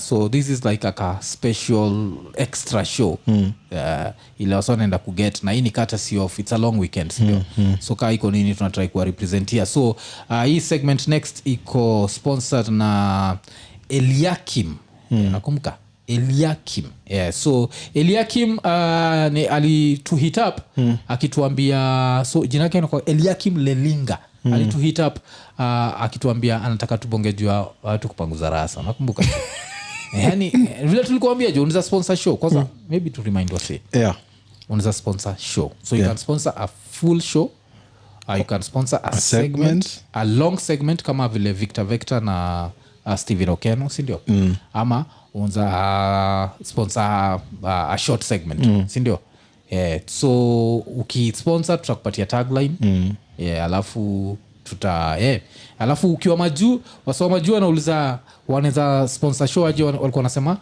so this is like a special extra show ile wasa naenda kuget na hii ni courtesy of it's a long weekend so kaa iko nini tunatry kuwa represent here so hii segment next iko sponsored na Eliakim nakumbuka Eliakim so Eliakim alitu hit up akituambia so jina yake inakuwa Eliakim Lelinga alitu hit up akituambia anataka tubongejwa watu kupanguza rasa nakumbuka yani vile tulikuambia je unaweza sponsor show kwanza maybe to remind us unaweza sponsor show so you can sponsor a full show you can sponsor a segment a long segment kama vile Victor na Steven Okeno si ndio ama unaweza sponsor a short segment si ndio so ukisponsor tutakupatia tagline alafu alafu ukiwa majuu wasoma majuu wanauliza wanaweza sponsor show aje walikuwa wanasema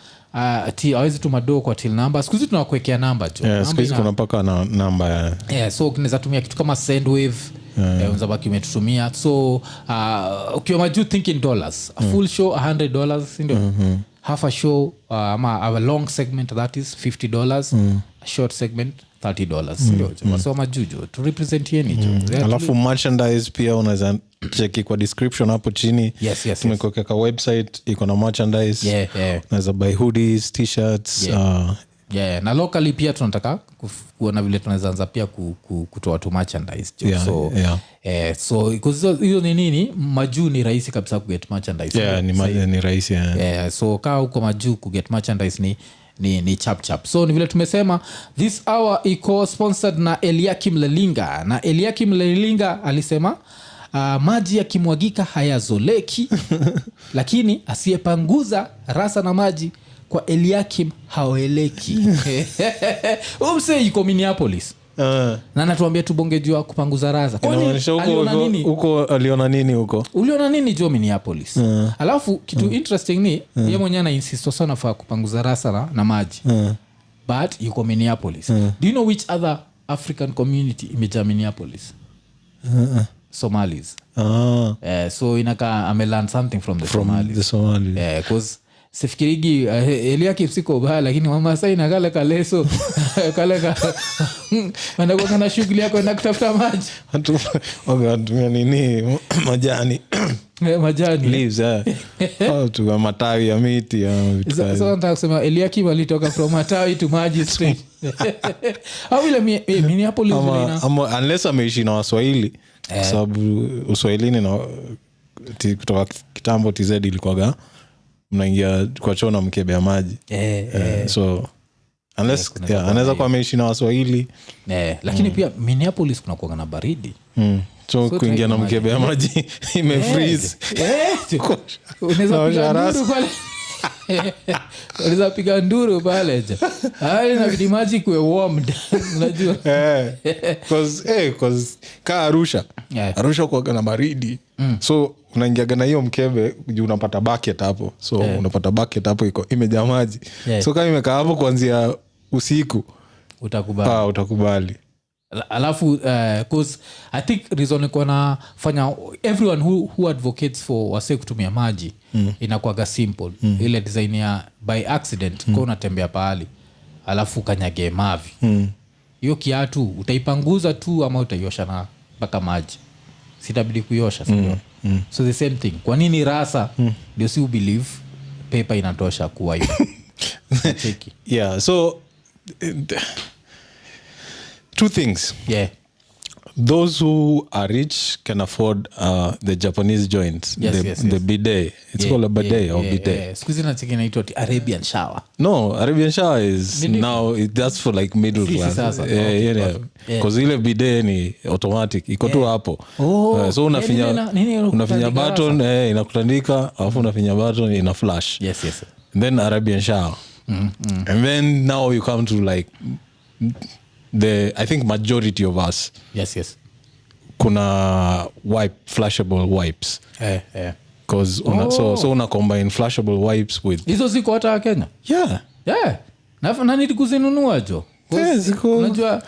hawezi tumadoo kwa till number siku hizi tunakuwekea namba jo siku hizi kuna paka na namba so unaweza tumia kitu kama Sendwave unaweza baki umetutumia so ukiwa majuu think in dollars a full show $100 ndio half a show ama a long segment that is $50 a short segment $30 ndio wasoma juju to represent yeni jo alafu merchandise pia unaweza cheki kwa description hapo chini tumekuweka website iko na merchandise unaweza buy hoodies t-shirts na locally pia tunataka kuona vile tunaweza anza pia kutoa tu merchandise so because hiyo ni nini majuu ni rahisi kabisa ku get merchandise ni rahisi so kaa huko majuu ku get merchandise ni chap so ni vile tumesema this hour iko sponsored na Eliakim Lelinga na Eliakim Lelinga alisema maji yakimwagika hayazoleki lakini asiyepanguza rasa na maji kwa Eliakim haoeleki umse yuko Minneapolis na natuambia tubongejwa kupanguza rasa huko aliona nini huko uliona nini jo Minneapolis alafu kitu interesting ni yeye mwenyewe ana insist sana fa kupanguza rasa na maji but yuko Minneapolis do you know which other African community imejaa Minneapolis Somalis so inaka amelearn something from the Somalis because sifikirigi Eliakim siko baya lakini mama sasa inakala kaleso kale wanakuwa kana shughuli yako na kutafuta maji wanatumia nini majani leaves tu matawi ya miti sasa nataka kusema Eliakim alitoka from matawi to maji straight au ile Minneapolis unless ameishi na Waswahili kwa sababu Uswahilini na kutoka kitambo TZ ilikuwa mnaingia kwa choo na mkebe ya maji so unless anaweza kuwa ameishi na Waswahili lakini pia Minneapolis kuna kuwa na baridi so kuingia na mkebe ya maji imefreeze unaweza piga nduru pale unaweza piga nduru pale inabidi maji kuwe warmed unajua cause ka Arusha kwa na baridi so unaingia na hiyo mkebe unapata bucket hapo so unapata bucket hapo iko imejaa maji so kama imekaa hapo kuanzia usiku utakubali alafu cause I think reason iko na fanya everyone who advocates for wase kutumia maji inakuwa simple ile design ya by accident kwa unatembea pahali alafu kanyage mavi hiyo kiatu utaipanguza tu ama utaiosha na mpaka maji sitabidi kuiosha sio so the same thing kwa nini rasa ndio si believe paper inatosha kuwa hiyo cheki so two things those who are rich can afford the Japanese joints the bidet it's called a bidet or bidet squeeze na cheki inaitwa Arabian shower no Arabian shower is now that's for like middle class because ile bidet ni automatic iko tu hapo so unafinya button inakutandika alafu unafinya button ina flash then Arabian shower and then now you come to like I think majority of us kuna flushable wipes because so una combine flushable wipes with hizo ziko hata Kenya na nini kuzinunua jo unajua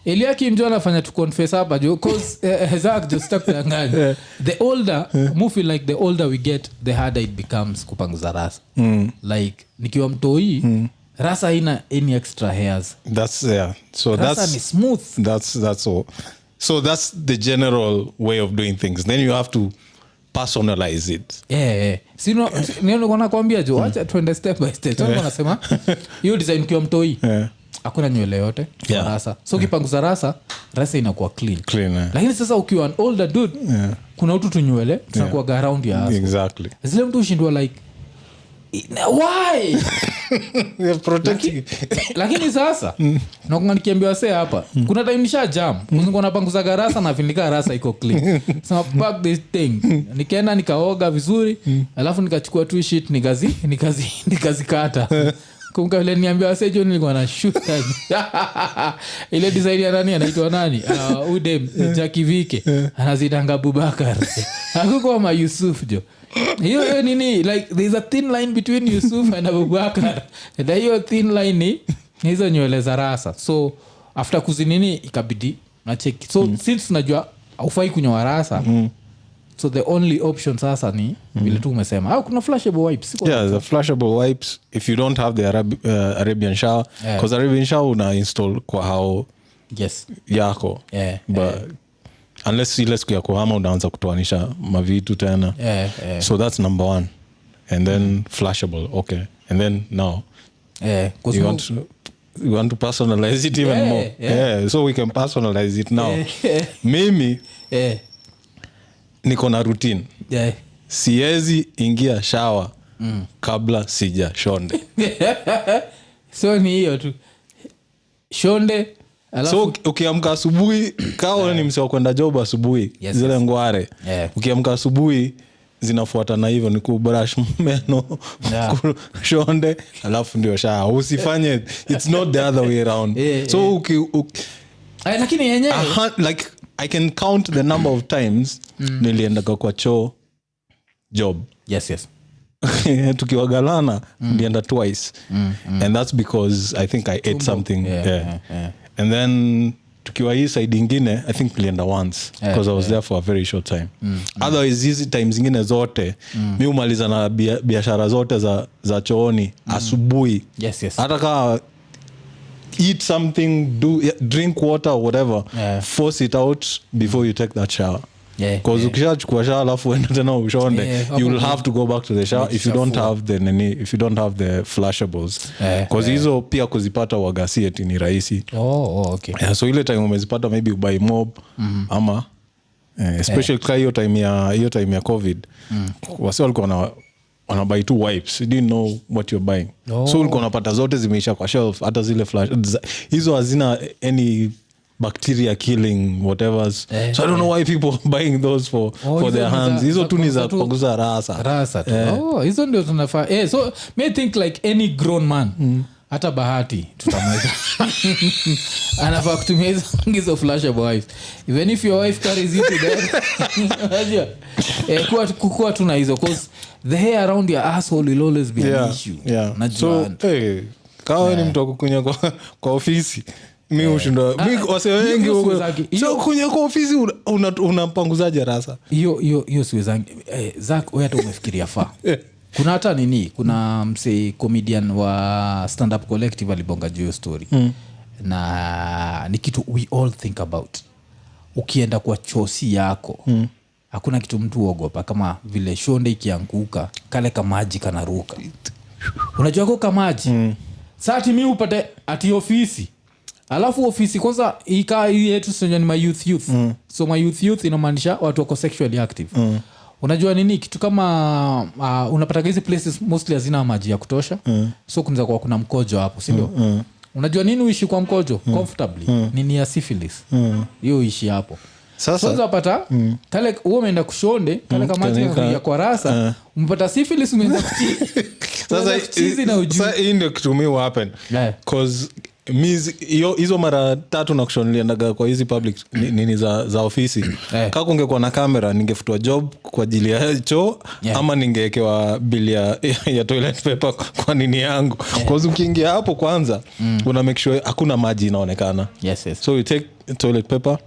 Eliaki mjo anafanya tu confess hapa jo cause Zach just stuck kudanganya. The older move feel like the older we get the harder it becomes kupanguza rasa. Like nikiwa mtoi rasa haina any extra hairs. That's so rasa that's ni smooth. That's all. So that's the general way of doing things. Then you have to personalize it. Sino neno kona kwambia jo acha tuende step by step. Sasa wanasema hiyo design kiwa mtoi. Hakuna nywele yote rasa. So kipanguza rasa inakuwa clean. Lakini sasa ukiwa an older dude kuna utu tunywele tunakuwa around ya ass. Exactly. Zile mtu ushindwa like why? They're protecting. Lakini sasa nakunga nikiambiwa sasa hapa kuna time nisha jam mzungu anapanguza garasa na finika rasa iko clean. So pack this thing nikaenda nikaoga vizuri alafu nikachukua tu sheet nikazikata. Kumka vile niambiwa sasa John nilikuwa na shoot ile design ya nani anaitwa nani Udem Jackie Vike anazidanga Abubakar hakuko ma Yusuf jo hiyo nini like there's a thin line between Yusuf and Abubakar and hiyo thin line ni hizo nywele za rasa. So after kuzinini ikabidi na check. So since najua haufai kunyoa rasa so the only option sasa ni vile tu umesema kuna flushable wipes. The flushable wipes if you don't have the Arabian shower because Arabian shower una install kwa hao yako but unless ile siku ya kuhama unaanza kutoanisha mavitu tena so that's number one and then flushable okay and then now you want to personalize it even more so we can personalize it now. Mimi niko na routine siezi ingia shower kabla sija shonde. So ni hiyo tu shonde alafu so ukiamka asubuhi kao ni msao kwenda job asubuhi zile ngware ukiamka asubuhi zinafuatana hivyo ni kubrush meno shonde alafu ndio shower. Usifanye it's not the other way around. So lakini yenyewe like I can count the number of times nilienda kwa choo job. Yes. Tukiwagalana nilienda twice and that's because I think I ate something and then tukiwa hii side ingine I think nilienda once because I was there for a very short time. Otherwise hizi times zingine zote mimi humaliza na biashara zote za chooni asubuhi. Hata kama eat something, drink water or whatever, force it out before you take that shower. Because ukishachukua shower alafu uende tena ushonde you will have to go back to the shower if you don't have the flushables because hizo pia kuzipata wagasi eti ni rahisi. Okay. So ile time umezipata maybe ubuy mob ama especially kwa hiyo time ya COVID wasi walikuwa wanabuy two wipes. You didn't know what you're buying. So ulikuwa unapata zote zimeisha kwa shelf hata zile flash hizo hazina any bacteria killing whatever. So I don't know why people are buying those for their hands. Hizo tu ni za kupunguza rasa tu. Hizo ndio tunafaa. So may think like any grown man hata Bahati tutamweka anafaa kutumia hizo flushable wipes even if your wife carries it to there. Kwa tuna hizo cause the hair around your asshole will always be an issue. So kawa ni mtu kukunya kwa ofisi mimi ushinda mimi wase wengi so kunya kwa ofisi unapanguzaje rasa hiyo siwezangi. Zach wewe hata umefikiria faa kuna hata nini kuna mse comedian wa stand up collective alibonga juu story na ni kitu we all think about. Ukienda kwa chosi yako hakuna kitu mtu uogopa kama vile shonde ikianguka kale kama maji kanaruka. Unajua kwa maji sasa mimi upate ati ofisi alafu ofisi kwanza ikaa yetu sio ni my youth so my youth inamaanisha watu wako sexually active. Unajua nini kitu kama unapata hizi places mostly hazina maji ya kutosha so kunaweza kuwa kuna mkojo hapo si ndio? Unajua nini uishi kwa mkojo comfortably nini ya syphilis hiyo uishi hapo. Sasa unapata kale wewe umeenda kushonde kale kama maji ya kwa rasa umepata syphilis umeenda kuchizi. Sasa hii ndio kitu mimi happen because hizo mara 3 na kushoniliendaga kwa hizi public nini za ofisi. Kama kungekuwa na kamera ningefutwa job kwa ajili ya choo, ama ningewekewa bili ya toilet paper kwa nini yangu. Kwa sababu ukiingia hapo kwanza una make sure hakuna maji inaonekana. Yes. So you take toilet paper,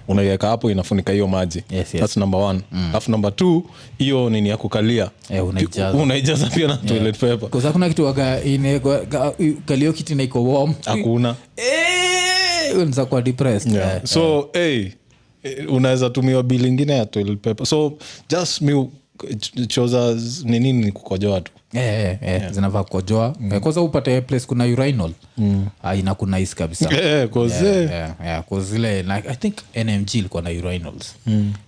unaiweka hapo, inafunika hiyo maji. That's number 1. Alafu number 2, hiyo nini ya kukalia, unaijaza pia na toilet paper. Kwa sababu kuna kitu waga kalio kiti na iko warm, hakuna unaweza kuwa depressed. So unaweza tumia bill nyingine ya toilet paper. So just choza ni kukojoa tu. Zinafaa kukojoa. Kwa sababu upate place kuna urinal, inakuna nice kabisa. Kwa zile I think NMG ilikuwa na urinals.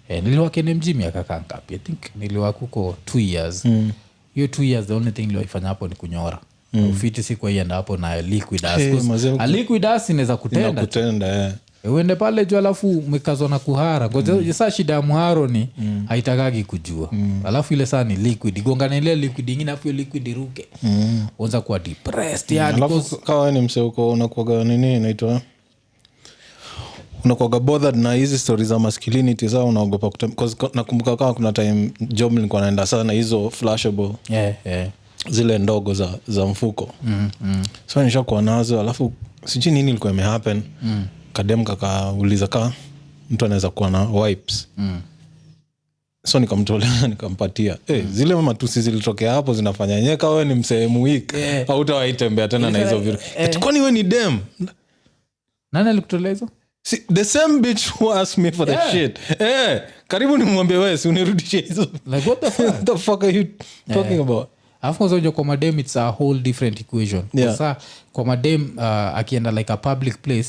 Niliwaka NMG miaka kangapi? I think niliwaka huko 2 years. Hiyo 2 years the only thing nilifanya hapo ni kunyora. Ufiti si kwa hienda hapo na liquid ass. A liquid ass inaweza kutenda. Uende pale juu alafu umekazwa na kuhara. Ngoja sasa shida ya muharo ni haitakagi kujua. Alafu ile saa ni liquid. Igongana ile liquid nyingine afu ile liquid iruke. Uanza kuwa depressed yani. Alafu kawa ni mse uko unakuwa nini inaitwa? Unakuwa bothered na hizi stories za masculinity zao, unaogopa because nakumbuka kama kuna time job nilikuwa naenda sana hizo flushable. Zile ndogo za mfuko. So nishakuwa nazo, alafu sijui nini ilikuwa imehappen. Kadem kakauliza kama mtu anaweza kuwa na wipes. So nikamtolea nikampatia. Zile matusi zilitokea hapo zinafanya nyeka wewe ni msehemu weak. Hautawaitembea tena na hizo vitu. Kwani wewe ni dem? Nani alikutolea hizo? The same bitch who asked me for the shit. Karibu nimwambie wewe si unirudishie hizo. Like what the fuck? What the fuck are you talking about? Alafu unajua kwa madem it's a whole different equation. Sasa kwa madem akienda like a public place,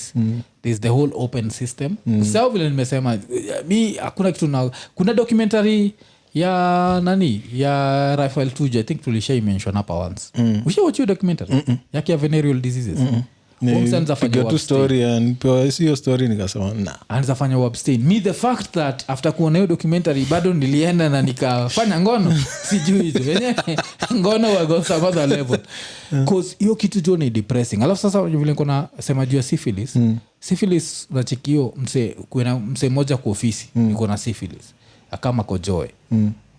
there's the whole open system. Sasa vile nimesema mi hakuna kitu na kuna documentary ya nani ya Rafael Tuju, I think tulishai mention hapa once. Ushawachi hiyo documentary yake ya venereal diseases? Piga tu story and hiyo story nikasema anaweza fanya abstain. Me the fact that after kuona hiyo documentary bado nilienda na nikafanya ngono sijui hizo ngono wa some other level cause hiyo kitu jo ni depressing. Alafu sasa vile niko na sema juu ya syphilis. Syphilis unachikio mse moja kwa ofisi niko na syphilis akama kojoe.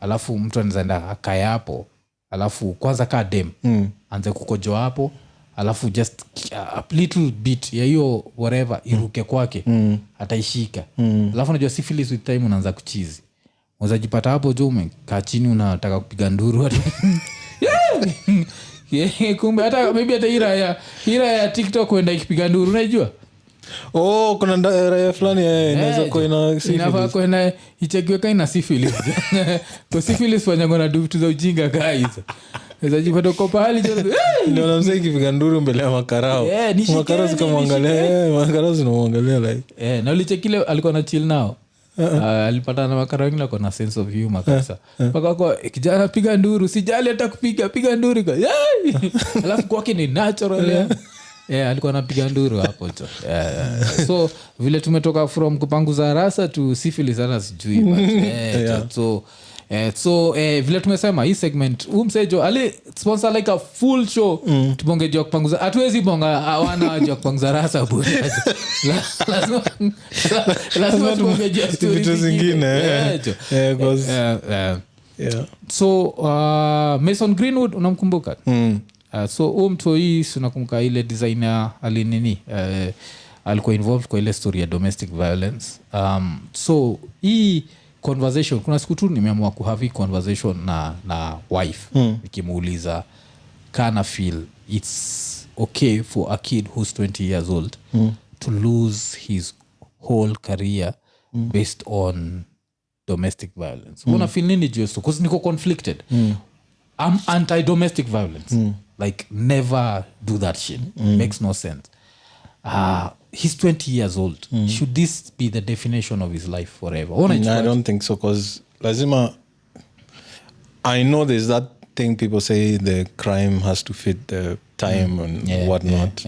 Alafu mtu anaenda akaya hapo, alafu kwanza ka dem anze kukojoa hapo, alafu just a little bit ya hiyo whatever iruke kwake ataishika. Alafu unajua syphilis with time unaanza kuchizi. Unaweza jipata hapo jume kaa chini unataka kupiga nduru kumbe hata maybe hata ira ya TikTok kwenda ikipiga nduru unajua. Kuna raya fulani inaweza kuwa syphilis. Inafaa kuwa ichekiwe kai na syphilis. Kwa syphilis fanya ngona vitu za ujinga guys. Unajipata kwa pahali ndio namsema ikipiga nduru mbele ya makarao. Makarao zikamwangalia, makarao zinamwangalia like. Na ulichekile alikuwa na chill nao. Alipata na makarao wengine kwa na sense of humor kabisa. Paka kwa kijana piga nduru, sijali hata piga nduru. Alafu kwake ni natural. Alikuwa anapiga nduru hapo tu. So vile tumetoka from kupanguza rasa to syphilis ana sijui but so vile tumesema hii segment umsejo ali sponsor like a full show tubonge jua kupanguza. Hatuwezi bonga hawana jua kupanguza rasa bure. Lazima tubonge jua stories zingine. So Mason Greenwood unamkumbuka? So mtu hii unakumbuka ile designer alinini alikuwa involved kwa ile story ya domestic violence. So hii conversation kuna siku tu nimeamua kuhavi conversation na wife nikimuuliza kana feel it's okay for a kid who's 20 years old to lose his whole career based on domestic violence. Una feel nini just because niko conflicted. I'm anti-domestic violence. Like never do that shit. Makes no sense. He's 20 years old. Should this be the definition of his life forever? I don't think so because lazima I know there's that thing people say the crime has to fit the time and whatnot.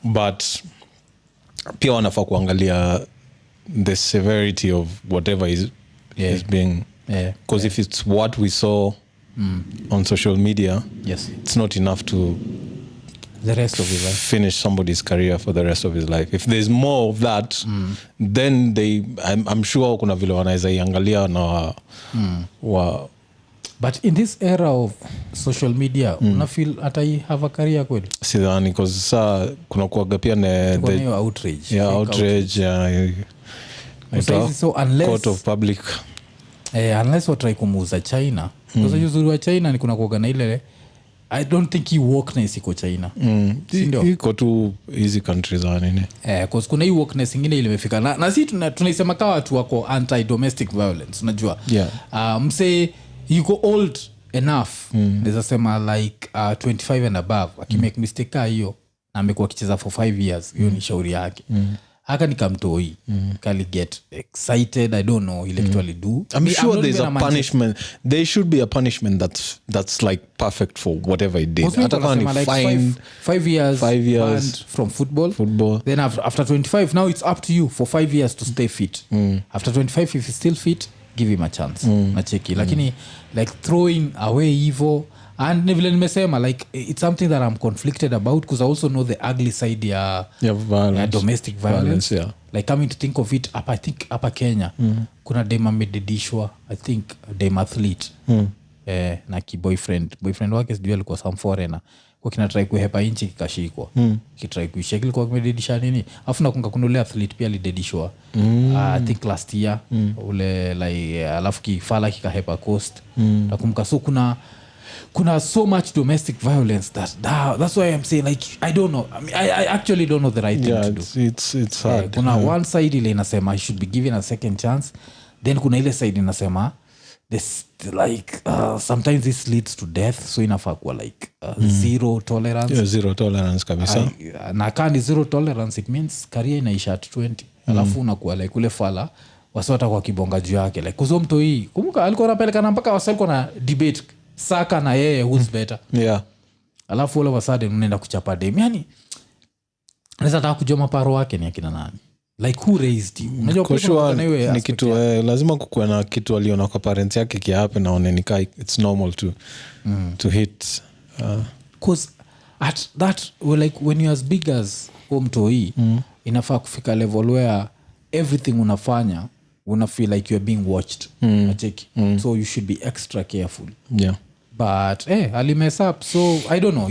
But pia wanafaa kuangalia the severity of whatever is being because if it's what we saw on social media, it's not enough to the rest of his life, finish somebody's career for the rest of his life. If there's more of that, then I'm sure kuna vile wanaweza iangalia na But in this era of social media, una feel atai have a career kweli? Sidhani, because saa kuna kuaga pia the outrage. Yeah, outrage. So unless court of public. Unless watry kumuuza China. Because uzuri wa China ni kuna kuaga na ile I don't think he wokeness iko China. Iko tu easy countries nini. Because kuna hii wokeness ingine ile imefika. Na sisi tunaisema kama watu wako anti domestic violence, unajua. Yeah. Mse yuko old enough. Naweza sema like 25 and above. Akimake mistake ka hiyo na amekuwa akicheza for 5 years, hiyo ni shauri yake. Haka nikamtoi kali get excited, I don't know, he'll actually do. I'm sure there's a punishment. There should be a punishment that's like perfect for whatever he did. Hata kama ni like 5 years banned from football. Then after 25, now it's up to you for 5 years to stay fit. After 25, if he's still fit, give him a chance. Nacheki. Lakini like throwing away evil. And vile nimesema, like it's something that I'm conflicted about because I also know the ugly side ya domestic violence. Yeah. Like coming to think of it, I think hapa Kenya kuna dem amededishwa, I think dem athlete na boyfriend wake sijui alikuwa some foreigner kwa kina try kuhepa inchi kikashikwa kitry kuishika kwa kumededisha nini afu nakunga kuna ule athlete pia alidedishwa I think last year ule like alafu kifala kikahepa coast nakumbuka. So kuna so much domestic violence that's why I'm saying like I don't know. I mean, I actually don't know the right thing to do. It's hard. Kuna one side ile inasema he should be given a second chance, then kuna ile side inasema this like sometimes this leads to death, so inafaa kuwa like zero tolerance. Yeah, zero tolerance kabisa. Na kama zero tolerance it means career inaisha at 20 alafu unakuwa like ule fala wasota kwa kibonga juu yake like kuzo mto hii kumbuka alikuwa anapelekana mpaka wasalikuwa na debate Saka na yeye who's better. Yeah. Alafu all of a sudden unaenda kuchapa dem. Yani naweza taka kujua maparo wake ni akina nani. Like who raised you? Unajua kwa ni kitu lazima kukuwa na kitu aliona kwa parents yake kiape na onenika it's normal to hit cause at that like when you as big as home toy inafaa kufika level where everything unafanya una feel like you're being watched. So you should be extra careful. Yeah. But ali mess up, so I don't know.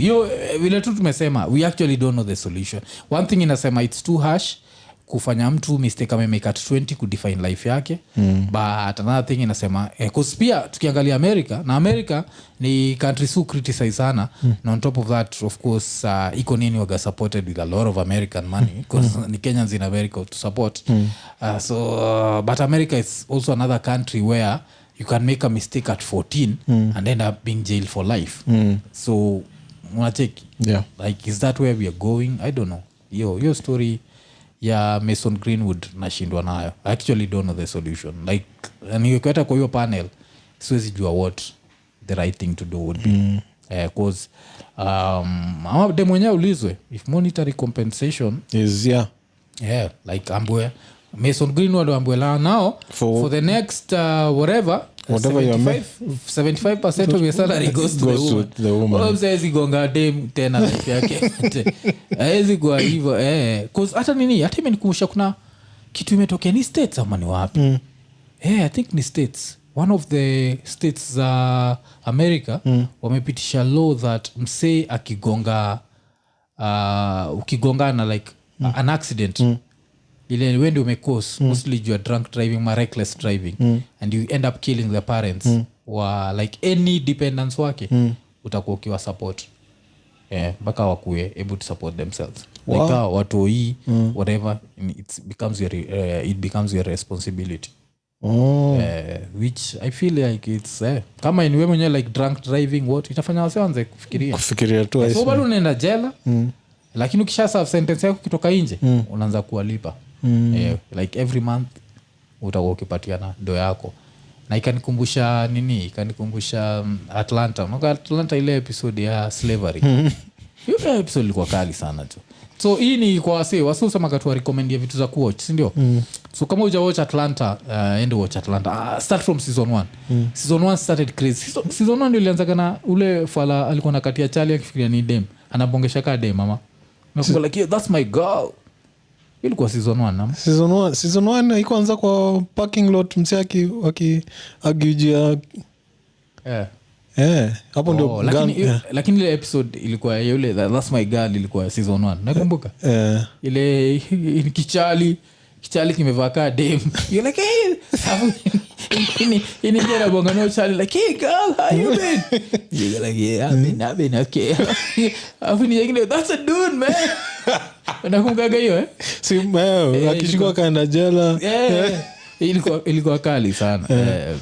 Vile tu tumesema we actually don't know the solution. One thing inasema it's too harsh kufanya mtu mistake amemake at 20 kudefine life yake. But another thing inasema cause pia tukiangalia America ni country so criticize sana. Na on top of that of course Iko Nini waga supported with a lot of American money because ni Kenyans in America to support. But America is also another country where you can make a mistake at 14 and end up being jailed for life. So unacheki. Yeah. Like is that where we are going? I don't know. Your story ya Mason Greenwood nashindwa nayo. I actually don't know the solution. Like nikikweta kwa hiyo panel siwezi jua what the right thing to do would be. Cause dem mwenyewe ulizwe if monetary compensation is like ambwe Mason Greenwood ambwe la now for the next whatever 75% of your salary goes to the woman. Haezi gonga dem tena life yake. Haezi kwa hivyo cause hata nini hata imenikumbusha kuna kitu imetokea ni states ama ni wapi. I think ni states. One of the states za America wamepitisha law that msee akigonga ukigongana like an accident ile when you make mostly you are drunk driving or reckless driving and you end up killing the parents or like any dependents wake utakuwa ukiwa support mpaka wakuwe able to support themselves. Wow. Like watoi whatever it becomes your responsibility. Which I feel like it's kama ni wewe mwenyewe like drunk driving what itafanya wasianze kufikiria tu so bado unaenda jela lakini ukisha serve sentence yako kitoka nje unaanza kuwalipa like every month utakuwa ukipatiana do yako. Na ikanikumbusha Atlanta ile episode ya slavery. Hiyo episode ilikuwa kali sana tu. So hii ni kwa wase usema katu recommend vitu za kuwatch, si ndio? So kama uja watch Atlanta end watch Atlanta. Start from season 1. Season 1 started crazy. Season 1 ndio ilianza kana ule fala alikuwa nakatia Charlie akifikiria ni dem. anabongesha kade mama nakumbuka like that's my girl. Ilikuwa season 1 na season 1 ikaanza kwa parking lot msiaki akijia hapo ndio lakini ile episode ilikuwa yule that's my girl ilikuwa season 1 nakumbuka ile kichali kimevaa ka dem you like hey ini jera bonga no chali like hey girl how you been you like yeah I've been okay afu ni yengine that's a dude man nakumbuka hiyo si meo akishikwa kaenda jela ilikuwa kali sana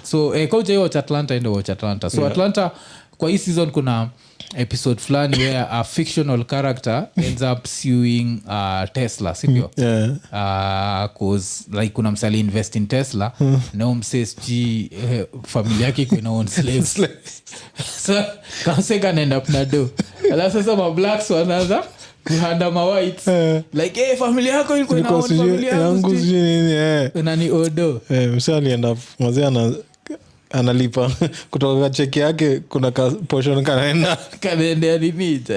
so coach hiyo Atlanta ndio Atlanta so Atlanta kwa hii season kuna episode fulani where a fictional character ends up suing Tesla sindio cause like kuna msali invest in Tesla na msays familia yake iko ina own slaves so kaseka nenda up na do ala sasa ma blacks wanaanza kuhanda ma whites like hey familia yako iko ina own familia yangu nani odo msali end up mzee analipa kutoka cheki yake kuna portion kanaenda limit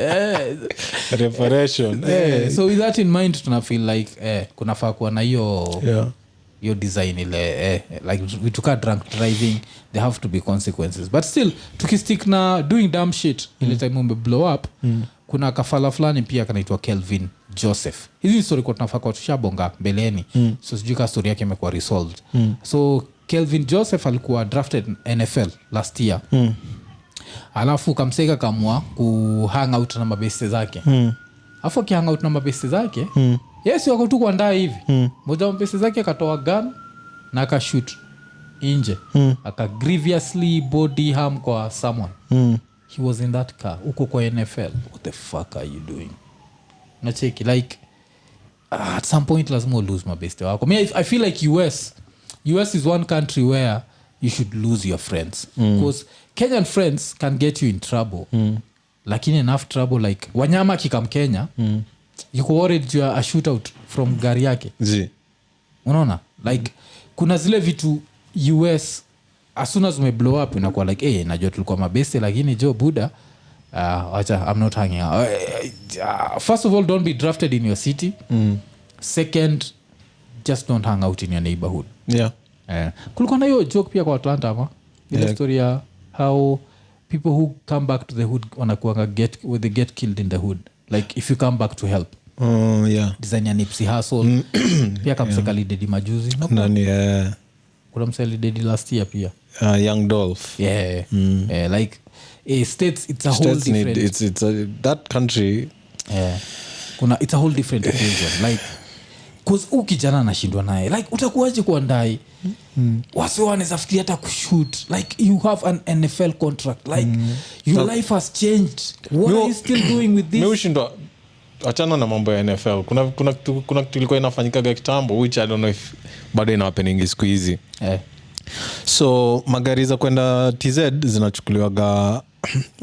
reparation so with that in mind tuna feel like kunafaa kuwa na hiyo design ile like we took a drunk driving there have to be consequences but still tukistick na doing dumb shit ile time umbe blow up kuna kafala fulani pia kanaitwa Kelvin Joseph. Hizi story kwa tunafaa kwa tushabonga mbeleni so sijui ka story yake imekuwa resolved so Kelvin Joseph alikuwa drafted NFL last year alafu kamseka kamua kuhang out na mabeste zake alafu akihang out na mabeste zake yes wako tu kwa ndani hivi moja mabeste zake akatoa gun na akashoot nje aka grievously body harm kwa someone he was in that car uko kwa NFL. What the fuck are you doing? Nacheki like at some point lazima lose mabeste wako. I feel like US is one country where you should lose your friends because Kenyan friends can get you in trouble lakini enough trouble like wanyama kikam Kenya you worried you are a shootout from gari yake unaona like kuna zile vitu US as soon as we blow up inakuwa like hey najua tulikuwa mabeste lakini jo buda acha I'm not hanging out. First of all don't be drafted in your city second just don't hang out in your neighborhood kulikuwa na hiyo joke pia kwa Atlanta ama ile story ya how people who come back to the hood wanakuanga they get killed in the hood like if you come back to help design ya Nipsey Hussle pia kamsekali dedi majuzi nani kuna msali dedi last year pia Young Dolph like states it's a whole different it's that country kuna it's a whole different occasion like cause ukijana anashindwa naye like utakuwaje kwa ndai wase wanaweza fikiria hata kushoot like you have an NFL contract like your life has changed what are you still doing with this meushindwa achana na mambo ya NFL kuna kitu ilikuwa inafanyika kitambo which I don't know if bado ina happening siku hizi so magari za kwenda TZ zinachukuliwaga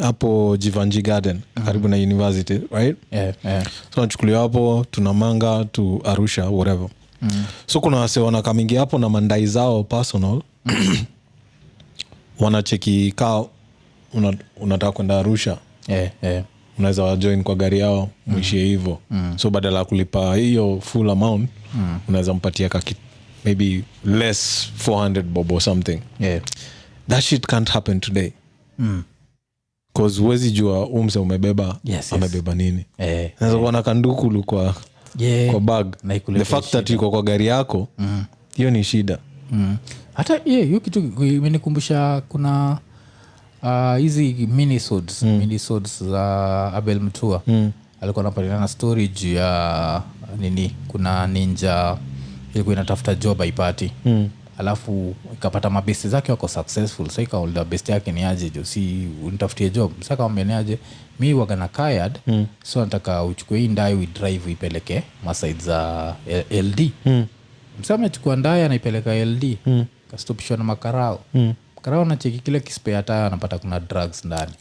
hapo Jivanji Garden karibu na university right so nachukuliwa hapo tunamanga to Arusha whatever so kuna wase wanakamingi hapo na mandai zao personal wanacheki kaa unataka kwenda Arusha unaweza wajoin kwa gari yao mwishie hivyo so badala ya kulipa hiyo full amount unaweza mpatia maybe less 400 bob or something that shit can't happen today cause huwezi jua umse umebeba amebeba nini naweza kuona kandukulu kwa bag the fact that yuko kwa gari yako hiyo ni shida hata hiyo kitu imenikumbusha kuna hizi minisodes za Abel Mutua alikuwa anapatiana na story juu ya nini kuna ninja ilikuwa inatafuta job haipati alafu ikapata mabesti zake wako successful sasa ikaolda best yake ni aje jo si unitafutie job sasa kama aje mimi waga na kayad so nataka uchukue hii ndai we drive ipeleke maside za LD msama chukua ndai anaipeleka LD kastopishwa na makarao karao na cheki kile kispare tire anapata kuna drugs ndani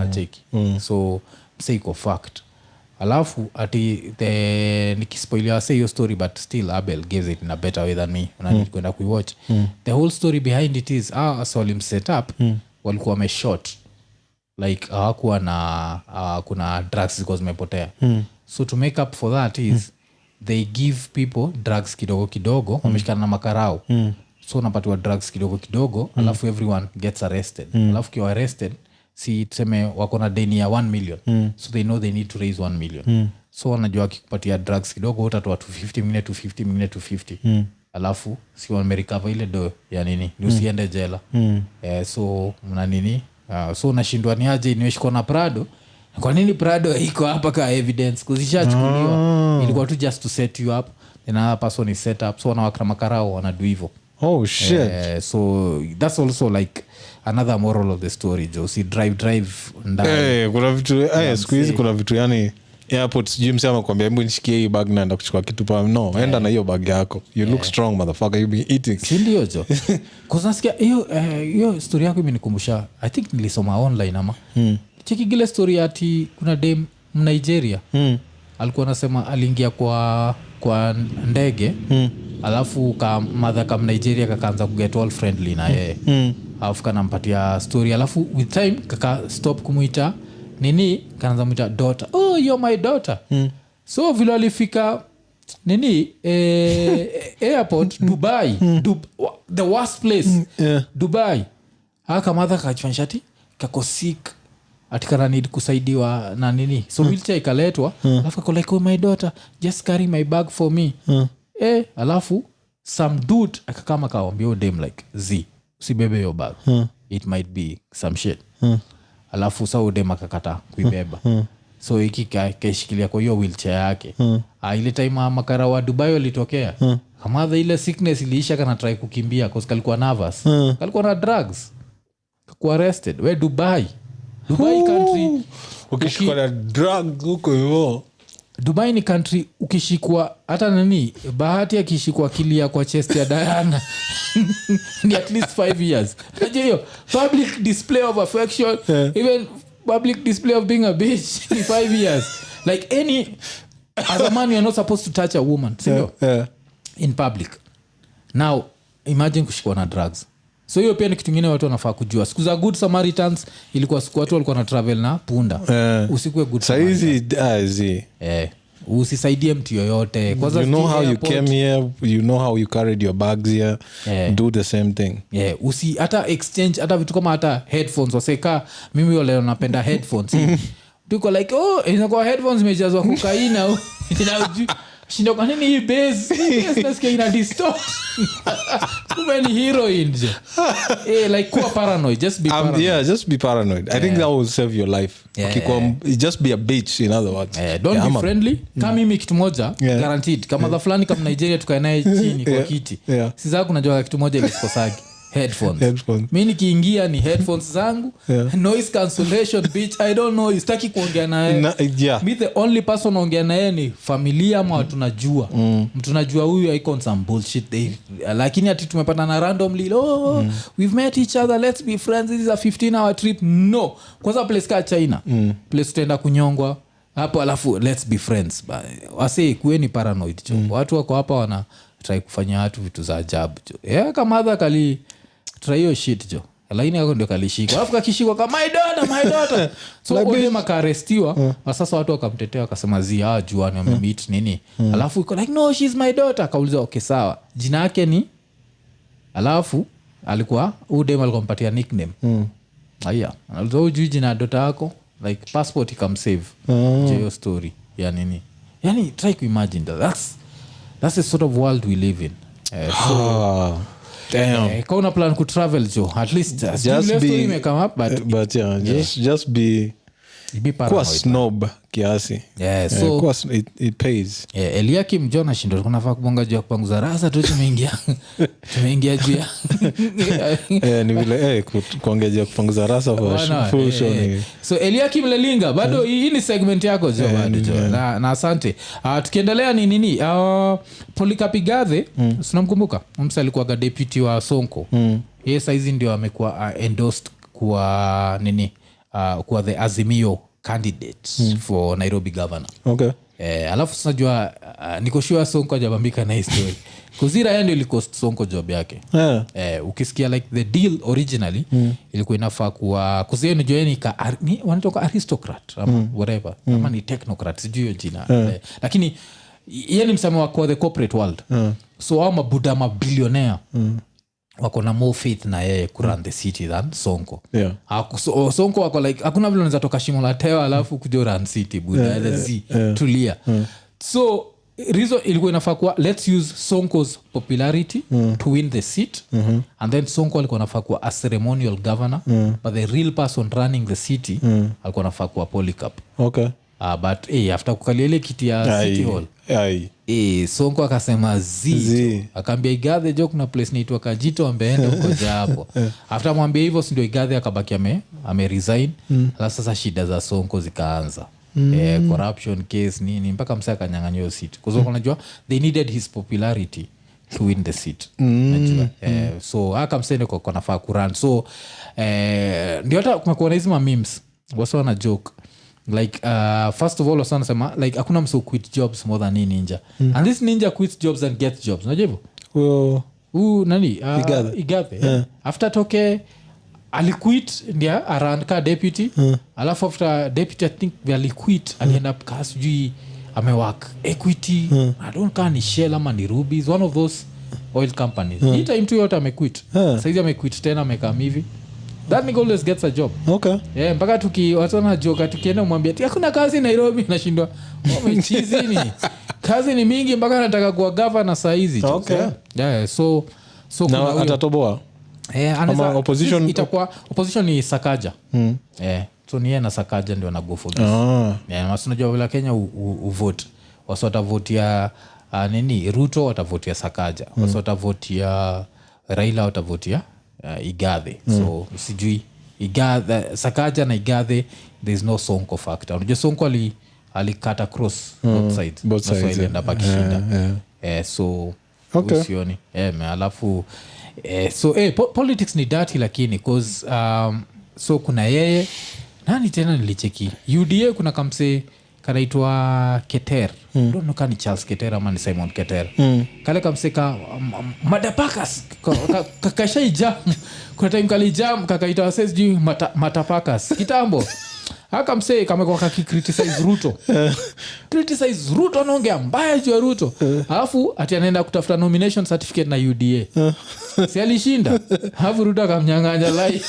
acheki so msa iko fucked alafu ati nikispoilia say your story but still Abel gives it in a better way than me unani kwenda kuiwatch the whole story behind it is so lim set up walikuwa wameshot like hawakuwa na kuna drugs ziko zimepotea. So to make up for that is they give people drugs kidogo wameshikana na makarao. So unapatiwa drugs kidogo alafu everyone gets arrested. Alafu kiwa arrested si tuseme wako na deni ya 1 million. So they know they need to raise 1 million. So wanajua wakikupatia drugs kidogo utatoa 250 alafu si wamerecover ile do ya nini ni usiende jela. So mna nini so unashindwa ni aje niweshikwa na Prado. Kwa nini Prado iko hapa ka evidence kuzishachukuliwa? Ilikuwa tu just to set you up, another person is set up. So wanawakra makarao wanadu hivyo. Oh shit. So that's also like another moral of the story. Jo si drive ndani. Kuna vitu siku hizi kuna vitu yani airport gym sema kwambia hebu nishikie hii bag naenda kuchukua kitu pa no enda na hiyo bag yako. You look strong motherfucker, you be eating. Si ndio jo. Cause nasikia hiyo story yako imenikumbusha, I think nilisoma online ama. Cheki gile story ati kuna dem Nigeria. Alikuwa anasema aliingia kwa ndege. Alafu kama Nigeria kakaanza kuget all friendly na yeye. Alafu kanampatia story, alafu with time kaka stop kumuita nini, kanaanza kumuita daughter. Oh, you're my daughter. So vile alifika nini airport Dubai, the worst place. Dubai. Haka madha kachfanshati kako sick atikana need kusaidiwa na nini. So wheelchair ikaletwa. Alafu ako like, oh my daughter, just carry my bag for me. Alafu some dude akakama kawambia dem like usibebe your bag. It might be some shit. Alafu sa dem akakata kuibeba. So hiki kaishikilia kwa hiyo wheelchair yake. Ile time makara wa Dubai walitokea. Kamadha ile sickness iliisha kana try kukimbia cause kalikuwa nervous. Kalikuwa na drugs. Kalikuwa arrested. We Dubai country ukishikwa na drug huko hivyo. Dubai ni country ukishikwa hata nani bahati akishikwa kilia kwa chest ya Diana ni at least 5 years. Unajua hiyo public display of affection, even public display of being a bitch ni 5 years. Like any as a man you are not supposed to touch a woman, in public. Now imagine kushikwa na drugs. So hiyo pia ni kitu kingine watu wanafaa kujua. Siku za Good Samaritans ilikuwa siku watu walikuwa na travel na punda. Usikue good Saizi usisaidie mtu yoyote. You know how you came here, you know how you carried your bags here. Do the same thing. Usi hata exchange hata vitu kama hata headphones. Waseka mimi wale napenda headphones. Tuko like inakuwa headphones imejazwa kokaina. Shindo kwa nini hii bass nasikia ina distort. Kumbe ni heroin. Like kuwa paranoid, just be paranoid. Just be paranoid. I think that will save your life. Just be a bitch in other words. Don't be friendly. Kama mimi kitu moja guaranteed kama the fulani kama Nigeria tukae naye chini kwa kiti. Sasa kunajua kitu moja ilikosagi. Headphones. Mimi nikiingia ni headphones zangu. Noise cancellation bitch. I don't know, sitaki kuongea naye. Me the only person ongea naye ni familia ama watu najua. Mtu najua huyu icon some bullshit. Lakini ati tumepatana randomly. We've met each other, let's be friends. This is a 15-hour trip. No. Kwanza place ka China. Place tutaenda kunyongwa. Hapo alafu let's be friends. Wase kueni paranoid. Watu wako hapa wana try kufanya watu vitu za ajabu. Kama adha kali try your shit jo. Lakini yako ndio kalishika. Alafu kakishikwa kama my daughter. So wale makarestiwa, sasa watu wakamtetea wakasema juani wamemeet nini. Alafu iko like no she's my daughter. Kauliza okay sawa. Jina yake ni alafu alikuwa udem alikuwa mpatia nickname. Aya, anauliza ujui jina daughter yako like passport ikamsave. Hiyo story ya nini. Yani try to imagine that's the sort of world we live in. Damn. Kauna plan ku travel jo at least just be may come up but just be paranoid. Kwa snob kiasi. So it pays. Eliakim John ashindo kunafaa kubonga juu ya kupanguza rasa tu tumeingia juu ya ni vile kuongea kupanguza rasa for full show. So Eliakim Lelinga bado hii ni segment yako jo bado jo na asante. Tukiendelea ni nini Polycarp Gathe tunamkumbuka msa alikuwa deputy wa Sonko. Yeye saizi ndio amekuwa endorsed kwa nini kwa the Azimio candidate for Nairobi governor. Alafu tunajua niko sure Sonko hajabambika na story kuzira yeye ndio ilikost Sonko job yake. Ukisikia like the deal originally ilikuwa inafaa kuwa kuzia ni joeni ni wanatoka aristocrat ama whatever ama ni technocrat sijui hiyo jina. Lakini yeye ni msemo wa the corporate world. So au mabuda mabilionea wako na more faith na yeye kurun the city than Sonko. Sonko wako like hakuna vile unaweza toka shimo la tewa alafu kuja run city buda tulia. So reason ilikuwa inafaa kuwa let's use Sonko's popularity to win the seat and then Sonko alikuwa inafaa kuwa a ceremonial governor but the real person running the city alikuwa inafaa kuwa Polycarp. But after kukalia ile kiti ya city hall Sonko akasema akaambia Igathe jo kuna place naitwa Kajito ambeende ukoja hapo. After mwambia hivyo ndio Igathe akabaki ame resign. Sasa shida za Sonko zikaanza. Corruption case nini mpaka msaka akanyang'anywa seat kwa sababu unajua they needed his popularity to win the seat. Unajua so akamsende kwa nafaa kurun. So ndio hata kumekuwa hizo memes wasa wana joke like first of all wasa wanasema like hakuna mso quit jobs more than ninja and this ninja quits jobs and gets jobs. Unajua hivyo nani Igathe after toke aliquit ndia around deputy alafu after deputy I think aliquit alienda kasujui amework equity I don't know ni Shell ama ni Ruby's one of those oil companies. Hii time tu yote amequit. Sasa amequit tena amekaa hivi. That nigga always gets a job. Mpaka tukiwatana joka tukienda umwambia hakuna kazi Nairobi nashindwa umechizi ni kazi ni mingi mpaka nataka kuwa governor saa hizi. So na atatoboa ama opposition itakuwa opposition ni Sakaja. So ni yeye na Sakaja ndio na go for this. Unajua vile Kenya uvote wasota vote ya nini Ruto watavote ya Sakaja wasota vote ya Raila watavote ya Igathe. So usijui Igathe Sakaja na Igathe there is no Sonko factor. Unajua Sonko alikata cross both sides so ilienda bakishinda. So usioni alafu so politics ni dirty lakini cause so kuna yeye nani tena nilicheki UDA kuna kamse kanaitwa Keter don't know kani Charles Keter ama ni Simon Keter kale kamse ka madapakas kakashaija kuna time kalijam kakaita says juu matapakas kitambo akamse kamekuwa kakicriticize Ruto anaongea mbaya juu ya Ruto alafu ati anaenda kutafuta nomination certificate na UDA si alishinda alafu Ruto akamnyang'anya lai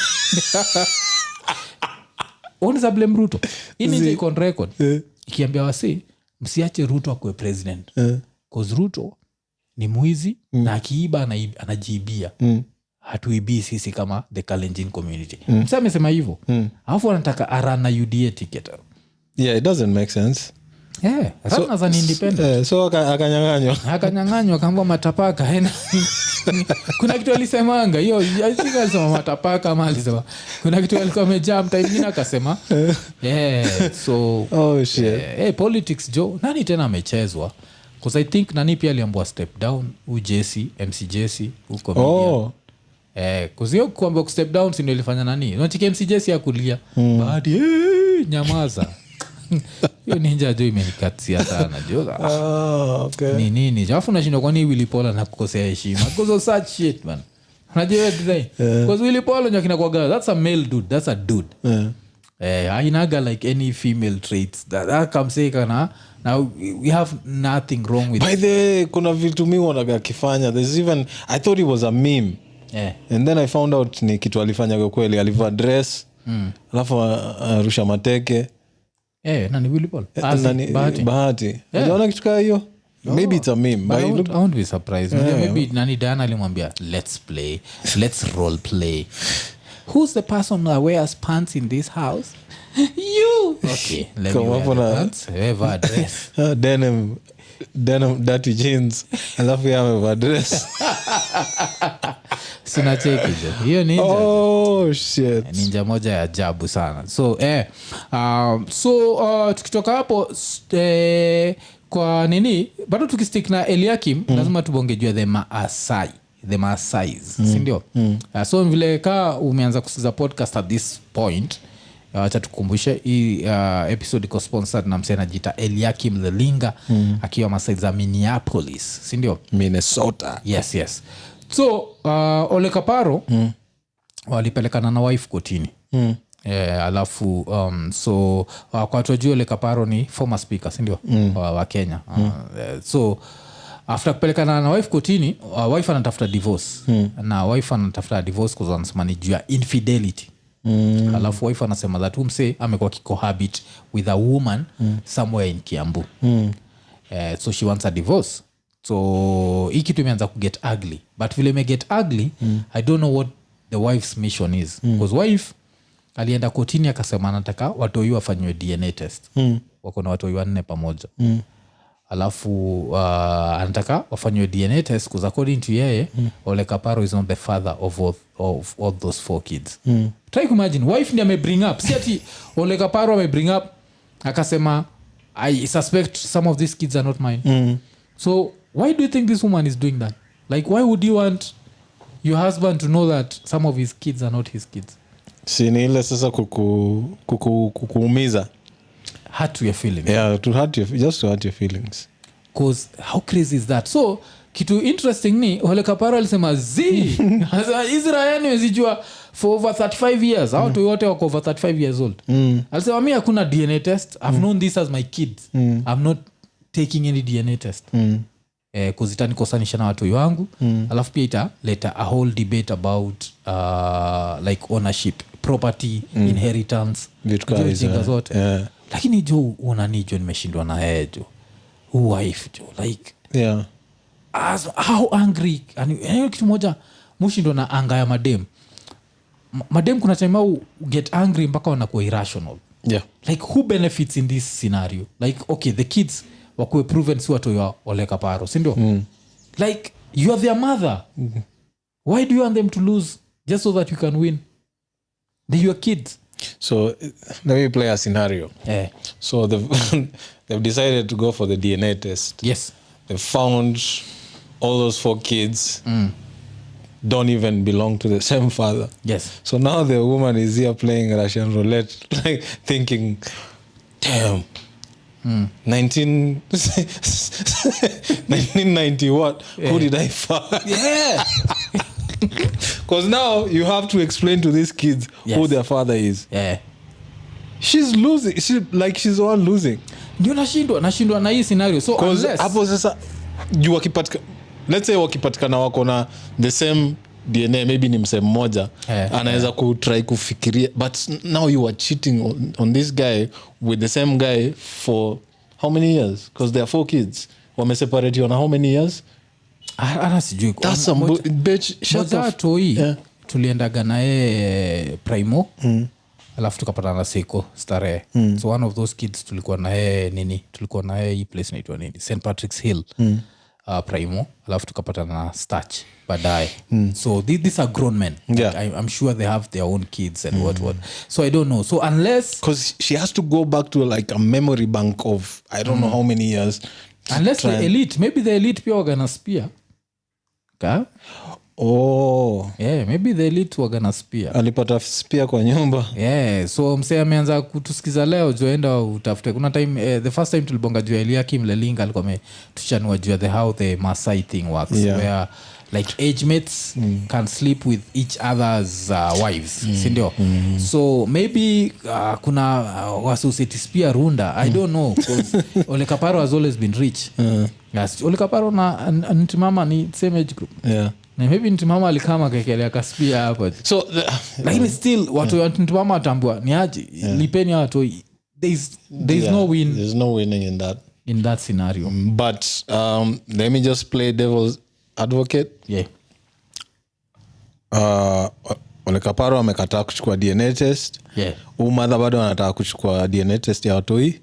unaweza blame Ruto ini iko on record ikiambia wasi msiache Ruto akue president cause Ruto ni mwizi na akiiba anajibia hatuibii sisi kama the Kalenjin community. Msa amesema hivyo alafu anataka ara na UDA ticket. It doesn't make sense. So as an independent so akanyang'anywa kamba matapaka kuna kitu alisemanga hiyo alifika alisema matapaka ama alisema kuna kitu alikuwa amejam time nyingine akasema so politics jo nani tena amechezwa because I think nani pia aliambiwa step down MC Jesse huko media kuzio kuambiwa step down si ndio ilifanya nani unachiki MC Jesse ya kulia baadhi nyamaza hiyo ninja jo imenikatia sana jo. Nini jafu nashinda kwa nini Willy Paul na kukosea heshima because of such shit man. Unajua design because Willy Paul nyakina kwa girl that's a male dude that's a dude hainaga like any female traits that comes say kana now we have nothing wrong with by the kuna vitu mimi wanaga kifanya there's even I thought it was a meme and then I found out ni kitu alifanya kwa kweli alivaa dress alafu arusha mateke nani Willy Paul bahati unaona kitu kama hiyo maybe it's a meme but I won't be surprised maybe nani Diana alimwambia let's role play who's the person that wears pants in this house you okay let me wear pants ever address denim dirty jeans alafu yamevaa dress sina cheki hiyo ninja shit ninja moja ya ajabu sana so tukitoka hapo kwa nini bado tukistick na Eliakim lazima tubongejua the Maasais si ndio so vile ka umeanza kusikiza podcast at this point acha tukumbushe hii episode iko sponsored na msee anajiita Eliakim Lelinga akiwa Masai za Minneapolis, si ndio? Minnesota. Yes. So Ole Kaparo walipelekana na wife kotini. Alafu so kwa watu wajua Ole Kaparo ni former speaker, si ndio? Wa Kenya. So after kupelekana na wife kotini, wife anatafuta divorce. Na wife anatafuta divorce kwa sababu anasema ni juu ya infidelity. Alafu wife anasema that mse amekuwa kikohabit with a woman somewhere in Kiambu. So she wants a divorce. So hii kitu imeanza kuget ugly, but vile ime get ugly, I don't know what the wife's mission is, because wife alienda kotini akasema anataka watoi wafanywe DNA test. Wako na watoi 4 pamoja. Alafu anataka wafanywe DNA test because according to yeye Ole Kaparo is not the father of all those 4 kids. Try to imagine, wife ndiye ame bring up, si ati Ole Kaparo ame bring up akasema I suspect some of these kids are not mine. So why do you think this woman is doing that? Like, why would you want your husband to know that some of his kids are not his kids? Sini ile sasa kukuumiza. Hurt your feelings. Yeah, to hurt your feelings. Because how crazy is that? So kitu interesting ni Ole Kaparo alisema Israel nimezijua for over 35 years. Hao tu wote wako over 35 years old. Alisema mimi hakuna DNA test. I've known this as my kids. I'm not taking any DNA test. Kuzitani kosanisha na watu wangu. Alafu pia italeta a whole debate about like ownership, property, inheritance, vitu zote. Lakini jo unanijo nimeshindwa na yeye jo. Wife jo like how angry, and kitu moja mshindwa na anga ya madem kuna time au get angry mpaka wanakuwa irrational. Like who benefits in this scenario? Like okay, the kids wakuwe proven si watu ya Ole Kaparo, si ndio? Like you are their mother. Why do you want them to lose just so that you can win? They're your kids. So let me play a scenario. So they've decided to go for the DNA test. Yes. They found all those 4 kids don't even belong to the same father. Yes. So now the woman is here playing Russian roulette, like thinking, damn, 1990 what? Who did I fuck? Yeah. Because now you have to explain to these kids who their father is. She's losing. She's the one losing. Ndio nashindwa na hii scenario. So unless hapo sasa you wakipatika, let's say wakipatikana wako na the same DNA, maybe ni msemo mmoja, anaweza kutry kufikiria, but now you are cheating on this guy with the same guy for how many years? Because there are 4 kids. Wameseparate on how many years? Ana sijui. That's some bitch. Shut up. Tuliendaga naye Primo. Alafu tukapata na Seiko Starehe. So one of those kids tulikuwa naye tulikuwa naye hii place inaitwa nini? St. Patrick's Hill. Primo. Alafu tukapata na Starch baadaye. So these are grown men. Like, I'm sure they have their own kids and what. So I don't know. So unless, because she has to go back to like a memory bank of I don't know how many years. Unless the elite, maybe the elite pia wagana spia. Maybe the elite wagana spia. Alipata spia kwa nyumba. So msee ameanza kutusikiza leo joenda utafute. Kuna time the first time tulibonga juu Eliakim Lelinga alikuwa ametuchanua juu how the Masai thing works, where like age mates can sleep with each other's wives, si ndio? So maybe kuna wasociety spia runda, I don't know, because Ole Kaparo has always been rich. Yes, Ole Kaparo na Ntimama ni same age group. Na maybe Ntimama alikama kekelea kaspia hapo. So lakini still watu wa Ntimama atambua ni aje lipeni watu, there's no win. There's no winning in that scenario. But let me just play devil's advocate. Ole Kaparo amekataa kuchukua DNA test. Ouma bado anataka kuchukua DNA test ya watoi.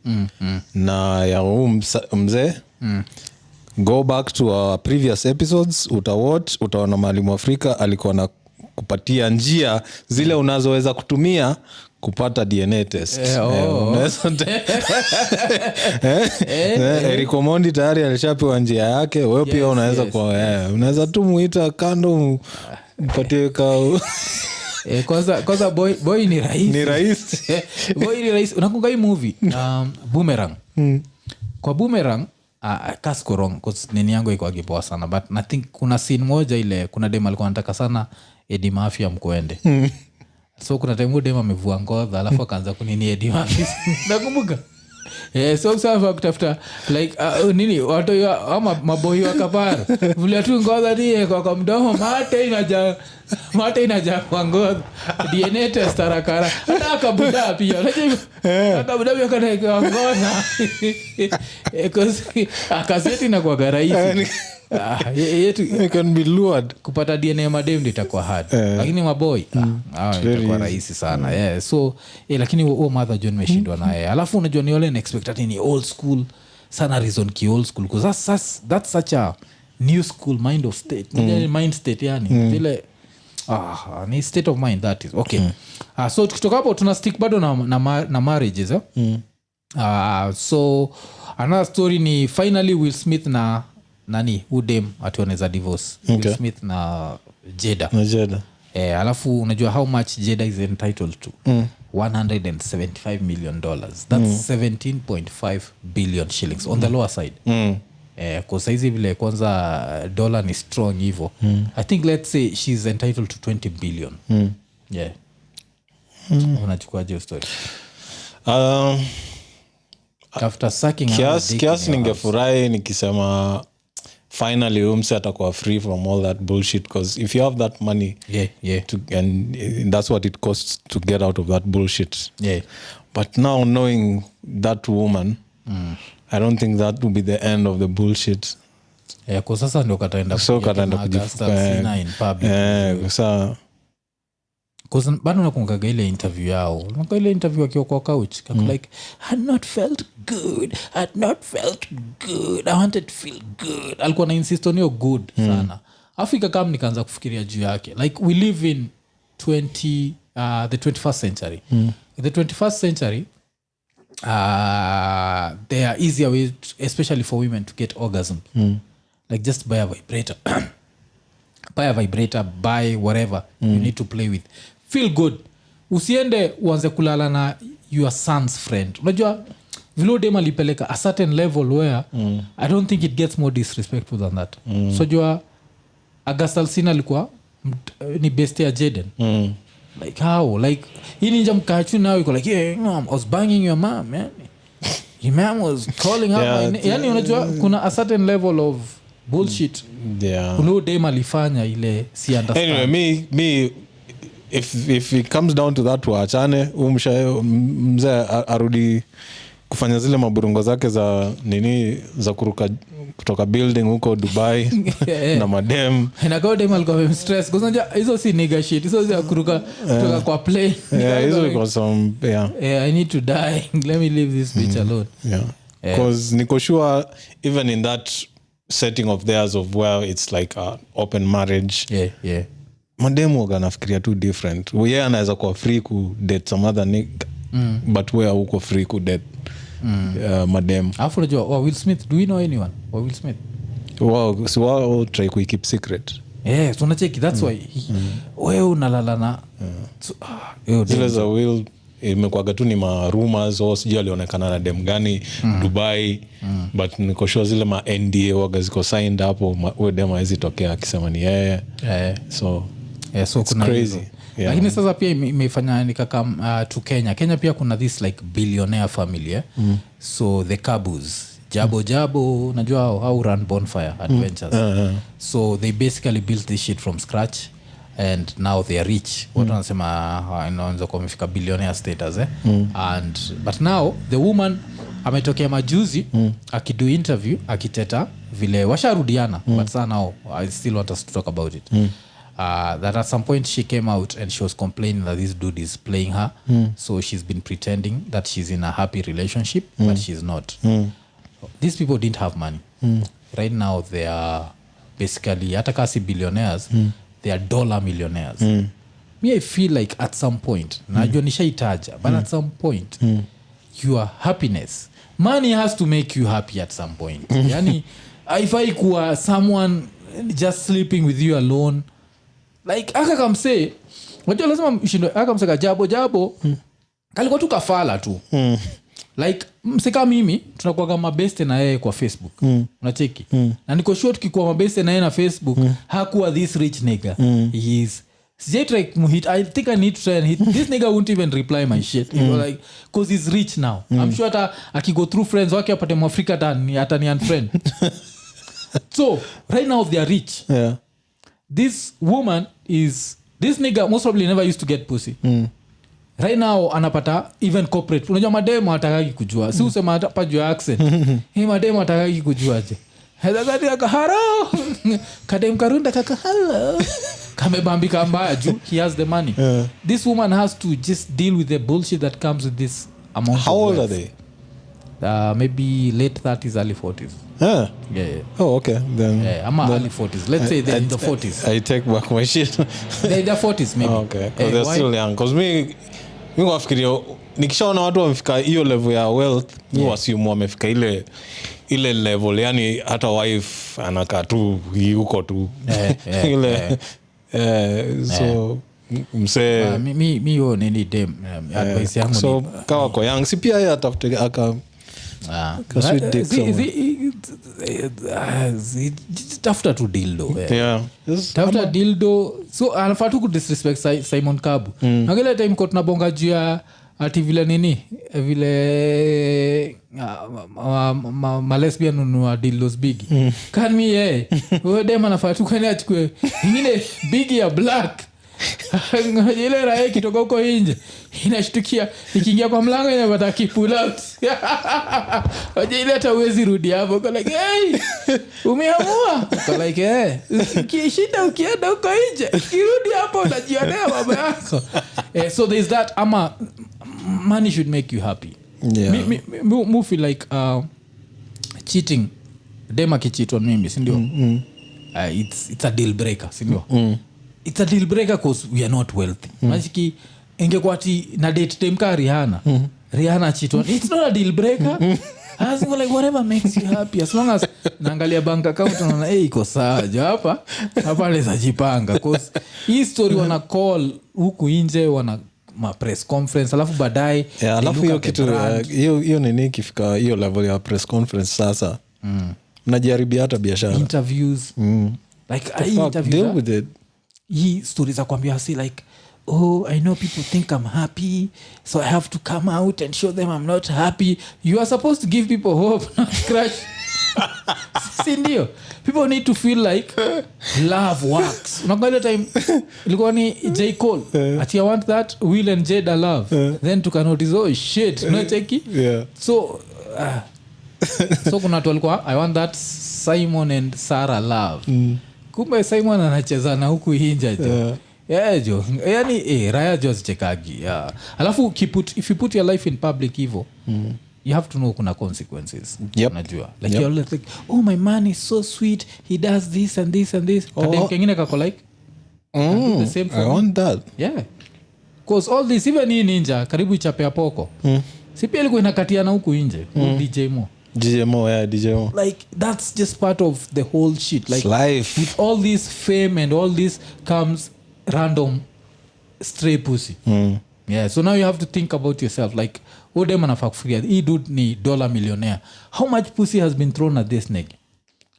Na ya mzee. Go back to our previous episodes, utaona Mwalimu Afrika alikuwa na kupatia njia zile unazoweza kutumia kupata DNA test. Eric Omondi tayari alishapewa njia yake. Wewe pia unaweza unaweza tu muita kando mpatie Kwanza boy ni rais. Ni rais. Boy ni rais. Unakumbuka hii movie Boomerang? Kwa Boomerang kasko wrong cause nini yangu iko agipoa sana but I think kuna scene moja ile kuna dem alikuwa anataka sana Eddie Murphy amkoende. So kuna time dem amevua ngoza alafu akaanza kunini Eddie Murphy. Nakumbuka. So sawa kutafuta like nini watu ama maboi wa kapara vile tu ngoza die kwa mdomo mate inaja kwa ngoza DNA test harakara hata akabuda pia unajua akabuda pia kana kwa ngoza akaseti na kwa rahisi it can be lured kupata DNA madem ndio itakuwa hard lakini maboy itakuwa rahisi sana so lakini huo mother John meshindwa naye alafu unajua ni wale expect ni old school sana reason ki old school because that's such a new school mind of state mind state yani vile ni state of mind that is okay so tukitoka hapo tuna stick bado na marriages so another story ni finally Will Smith na nani udem atuoneza divorce Will Smith na Jada alafu unajua how much Jada is entitled to $175 million that's 17.5 billion shillings on the lower side kwa saizi vile kwanza dollar ni strong hivyo I think let's say she's entitled to 20 billion unachukua hiyo story after sucking kiasi ningefurahi nikisema finally umse atakuwa free from all that bullshit because if you have that money and that's what it costs to get out of that bullshit but now knowing that woman I don't think that will be the end of the bullshit kwa sasa ndio kataenda kujifuka in public because bado nakumbuka ile interview yao nakumbuka ile interview akiwa kwa couch like I not felt good I wanted to feel good alikuwa na insist on your good sana Afrika kama nikaanza kufikiria juu yake like we live in the 21st century the 21st century there are easier ways especially for women to get orgasm like just buy a vibrator buy whatever you need to play with feel good usiende uanze kulala na your son's friend unajua vile dem alipeleka a certain level where I don't think it gets more disrespectful than that so jua August Alsina alikuwa ni best ya Jaden like how like hii ninja mkachu now iko like yeah mom I was banging your mom man your mom was calling up yani unajua kuna a certain level of bullshit kuna dem alifanya ile si understand anyway me if it comes down to that waachane mzee arudi kufanya zile maburungo zake za nini za kuruka kutoka building huko Dubai na madem na go dem alikuwa stress kwa sababu hizo si nigga shit hizo za kuruka kutoka kwa plane hizo kwa some I need to die let me leave this bitch alone because niko sure even in that setting of theirs of where it's like a open marriage mademu waga nafikiria too different yeye anaweza kuwa free ku date some other nigga but wewe uko free ku date madem afu unajua Will Smith do you know anyone Will Smith so try to keep secret so unacheki that's why wewe unalala na zile za Will imekuwaga tu ni ma rumors sijui alionekana na dem gani Dubai but niko sure zile ma NDA waga ziko signed hapo wewe dem haizi tokea akisema ni yeye so kuna crazy lakini sasa pia imefanya nikakam to Kenya pia kuna this like billionaire family so the Kabus Jabo najua how run Bonfire Adventures so they basically built this shit from scratch and now they are rich watu wanasema inaanza kumefika billionaire status but now the woman ametokea majuzi akidu interview akiteta vile washarudiana but sana now I still want us to talk about it that at some point she came out and she was complaining that this dude is playing her so she's been pretending that she's in a happy relationship but she's not these people didn't have money right now they are basically hata kasi billionaires they are dollar millionaires me I feel like at some point najua nishaitaja but at some point your happiness money has to make you happy at some point yani haifai kuwa someone just sleeping with you alone like aka come say Unajua lazima mshindo akamseka jabo kalikuwa tu kafala tu like mseka mimi tunakuwa kama mabeste na yeye kwa Facebook unacheki na niko sure tukikuwa mabeste na yeye na Facebook hakuwa this rich nigga he is I think I need to try and hit this nigga won't even reply my shit you know, like cause he's rich now I'm sure ata akigo through friends wake apate mwafrika atani unfriend so right now they are rich this woman is this nigga most probably never used to get pussy right now anapata even corporate unajua mademo atakaki kujua si usema hapa juu accent hii mademo atakaki kujua je hadhati akaharo kadem karunda kakahalo kamebambika mbaya juu he has the money this woman has to just deal with the bullshit that comes with this amount how old are they maybe late 30s early 40s yeah oh okay then early 40s let's say they're in the 40s I take back my shit they're in the 40s maybe okay because they're still young because me nafikiria nikishaona watu wamefika hiyo level ya wealth ni wasimu wamefika ile level yani hata wife anakaa tu huko tu ile so mse mi yo nini dem advice yangu so kawa kwa young si pia yeye atafute aka sweet dick tafuta tu dildo tafuta dildo so anafaa tu kudisrespect Simon Kabu ngale time ko tunabonga juu ya ati vile nini vile lesbian unua dildos bigi can me wewe dem anafaa tu kwenda achukue ingine bigi ya black ile raha kitoka huko nje inashtukia ikiingia kwa mlango inapata pull out waje ile hata uwezi rudi hapo kwa like hey umeamua kwa like ukishinda ukienda huko nje kirudi hapo unajionea baba yako so there is that money should make you happy me feel like cheating dema kicheat on mimi si ndio it's a deal breaker si ndio it's a deal breaker because we are not wealthy mashiki ingekuwa ati na date time ka Rihanna cheat on it's not a deal breaker as like whatever makes you happy as long as naangalia bank account unaona iko sawa hapa leza jipanga cause hii story wana call huku nje wana press conference alafu baadaye alafu hiyo kitu hiyo nini kifika hiyo level ya press conference sasa mnajaribia hata biashara interviews like deal with it hii stories za kuambia si like I know people think I'm happy so I have to come out and show them I'm not happy you are supposed to give people hope not crush sindio people need to feel like love works unakwenda time ilikuwa ni J. Cole ati I want that Will and Jada love then to notice shit unacheki so kuna watu walikuwa I want that Simon and Sarah love kumbe Simon anacheza na huku hinja jo jo yani raya jo zichekagi alafu if you put your life in public hivyo you have to know kuna consequences unajua like you're like oh my man is so sweet he does this and this and this kadem kengine kako like the same I want that cause all this even hii ninja karibu ichapea poko si pia ilikuwa inakatiana huku nje DJ Mo like that's just part of the whole shit like life. With all this fame and all this comes random stray pussy so now you have to think about yourself like dem anafaa kufikiria hii dude ni $1 millionaire how much pussy has been thrown at this nigga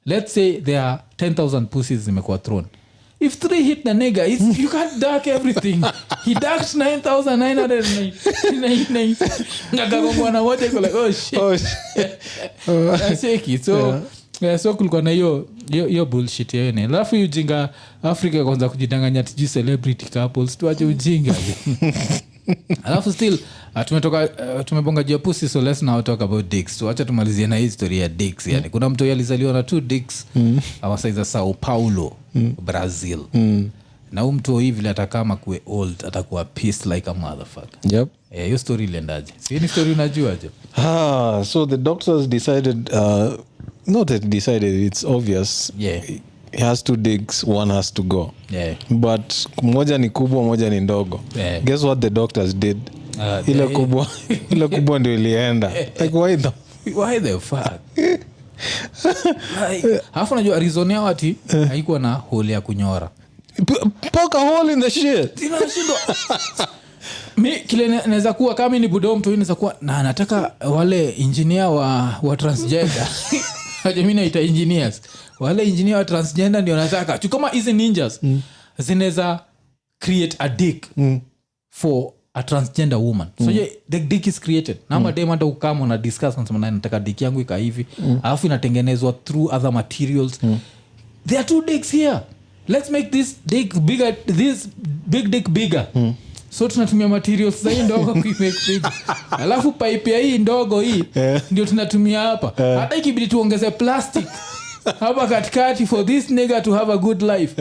let's say there are 10,000 pussies zimekuwa thrown if 3 hit the nigga you can't duck everything he ducked 9,999 ngakagongwana wote kwa like shit so kulikuwa na hiyo bullshit yene alafu ujinga Afrika kwanza kujidanganya tiji celebrity couples tuache ujinga alafu still tumebonga juu ya pussy so let's now talk about dicks tuacha tumalizie na history ya dicks yani kuna mtu alizaliwa na 2 dicks awasaiza Sao Paulo Brazil na huyu mtu hivi atakama kuwe old atakuwa pissed like a motherfucker hiyo story iliendaje si ni story unajua je so the doctors decided not that decided it's obvious he has 2 dicks one has to go but moja ni kubwa moja ni ndogo guess what the doctors did ile kubwa ndio ilienda like why the fuck like hafu najua Arizona wati haikuwa na hole ya kunyora poke a hole in the shit. Inashindwa. Mi kile naweza kuwa kama ni budo mtu inaweza kuwa na anataka wale engineer wa transgender. Mimi naita engineers. Wale engineer wa transgender ndio nataka. Tu kama hizi ninjas zinaweza create a dick for a transgender woman. So the dick is created. Na madem hata ukama na discuss nasema nataka dick yangu ika hivi. Alafu inatengenezwa through other materials. There are 2 dicks here. Let's make this dick bigger, this big dick bigger. So tunatumia materials za hii ndogo kuimake big. Alafu pipe ya hii ndogo hii ndio tunatumia hapa. Hata ikibidi tuongeze plastic hapa katikati for this nigga to have a good life.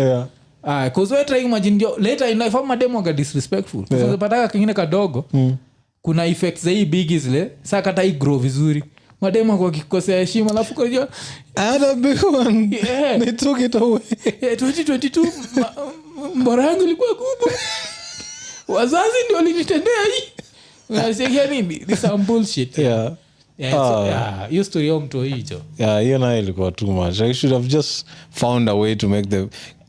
Cause we're trying imagine later in life ama demo ga disrespectful. So pataka kingine kadogo kuna effects za hii big zile sasa kata hii grow vizuri. Mademo kwa kikosea heshima alafu kwa hiyo a big one. They took it away. 2022 mbora yangu ilikuwa kubwa. Wazazi ndio walinitendea hii. Unasikia nini? This is bullshit. Hiyo story ya mtu hicho. Hiyo nayo ilikuwa too much. I should have just found a way to make the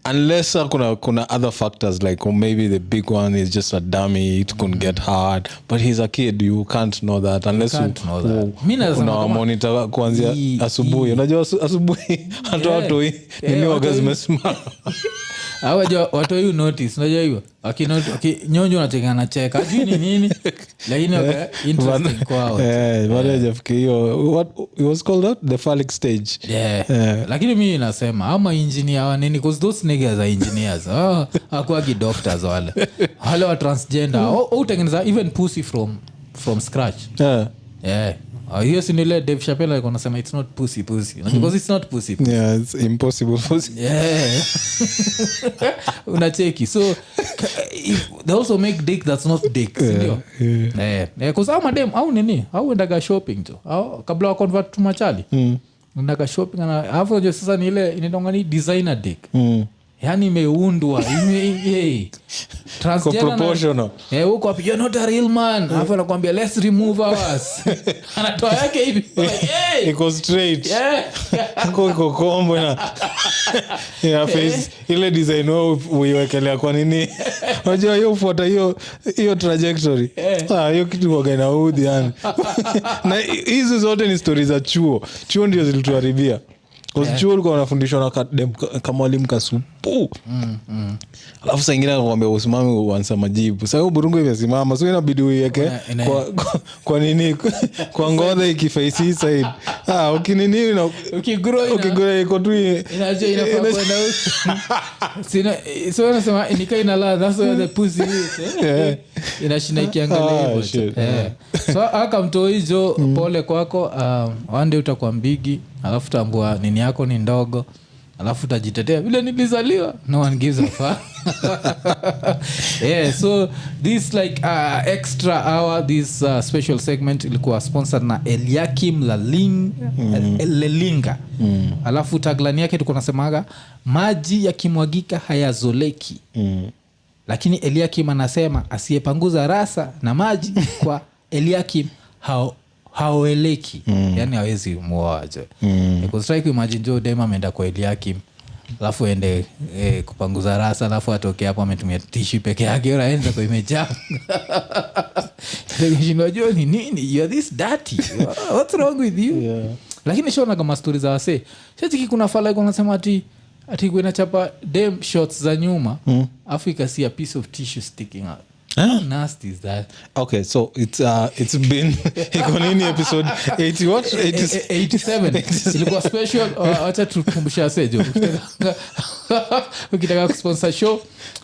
unless kuna other factors like maybe the big one is just a dummy, it couldn't get hard, but he's a kid, you can't know that unless you monitor kuanzia asubuhi. Unajua asubuhi hata watu ni orgasm hawa watu you notice unajua hivyo akinyonyo anacheka cheka ajui ni nini lakini interesting kwao baada ya hiyo what it was called that the phallic stage. Lakini mimi nasema ama engineer wa nini because those niggas are engineers hakuwa doctors wale wa transgender au utengeneza even pussy from scratch. Hiyo si nile Dave Chappelle alikuwa anasema it's not pussy because it's not pussy. It's impossible pussy. Unacheki so they also make dick that's not dick ndio. Because au madem au nini au endaga shopping tu au kabla wa convert to machali endaga shopping na hapo je sasa ni ile inaitwa ni designer dick. Yani imeundwa proportional huko hapo you're not a real man hapo anakuambia let's remove ours anatoa yake hivi iko straight iko combo na face ile design wao uiwekelea kwa nini unajua hiyo ufuata hiyo trajectory hiyo kitu kwa gana udi yani na hizo zote ni stories za chuo ndio zilituharibia. Kwa chuo ulikuwa unafundishwa na kama mwalimu kasupu. Alafu saa ingine anakuambia usimame uanze majibu. Sasa hiyo burungu imesimama. So inabidi uiweke kwa nini kwa ngodha ikiface side. Ukinini na ukigrow iko tu inaje inafaa kwenda sina so unasema nikai na la that's where the pussy is. Inashina ikiangalia hivyo. So akamtoa hizo pole kwako one day utakuwa mbigi. Alafu tambua nini yako ni ndogo. Alafu utajitetea vile nilizaliwa. No one gives a fuck. So this like extra hour this special segment ilikuwa sponsored na Eliakim Lelinga. Alafu tagline yake tulikuwa nasemaga maji yakimwagika hayazoleki. Lakini Eliakim anasema asiyepanguza rasa na maji kwa Eliakim haoeleki. Yani hawezi muaje. Because try to imagine Joe Dema ameenda kwa Eliakim alafu ende kupanguza rasa alafu atoke hapo ametumia tissue peke yake anaanza kwa imejaa. Unajua ni nini? You are this dirty. What's wrong with you? Lakini shona kama stories za wase. Sasa kuna fala iko nasema ati kuna chapa dem shots za nyuma afu ikasi a piece of tissue sticking out. How nasty is that? Okay, so it's been Iko Nini episode 80 what? 87. Ilikuwa special. Acha tukumbusha sejo. Ukitaka kusponsor show,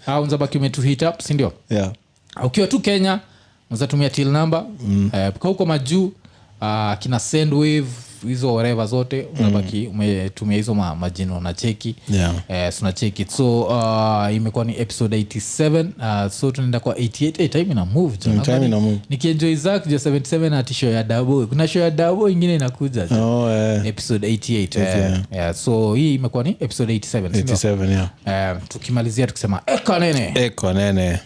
unaweza baki umetu hit up, si ndio? Ukiwa tu Kenya, unaweza tumia till number. Kwa huko majuu, kina Sendwave hizo whatever zote unabaki umetumia hizo majina na cheki tuna cheki. So imekuwa ni episode 87. So tunaenda kwa 88. Time ina move nikienjoy Zack jo 77 ati show ya Dabo. Kuna show ya Dabo ingine inakuja episode 88. So hii imekuwa ni episode 87 tukimalizia tukisema Iko Nini.